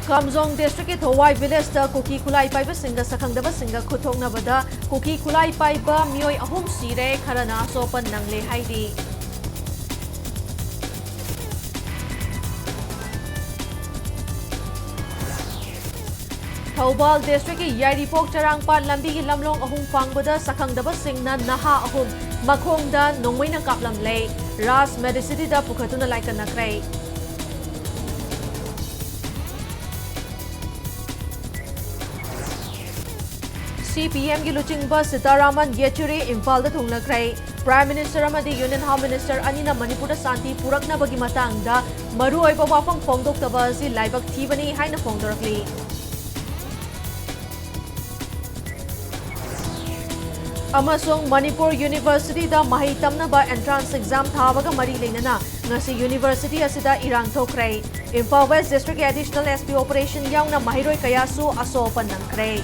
Kamjong District ki Thawai Village da Kuki Khulai Paiba Singa Sakhangdaba Singa Khuthoknabada Kuki Khulai Paiba Mioi Ahum Sire Kharana Sopan Nangle Haidi Thawbal District ki Yairipok Charangpat Lambi ki Lamlong Ahum Fangbada Sakhangdaba Singna Naha Ahum Makhongda Nongwai Nang Kaplam Lay Ras Medicity da Pukhatuna Laikan Nakray CPM ki Luchingba Sitaraman Yechuri Imphal da Thunglakray Prime Minister amadi Union Home Minister anina Manipur da Santi Puraknabagi matangda maruoiba wafang phongdoktaba asi laibak thibani haina phongdorakli Amasung Manipur University da mahi tamnaba entrance exam thabaga mari leinana ngasi university asida irang thokray Imphal West District Additional SP Operation yauna mahiroi kayasu asopan nangkray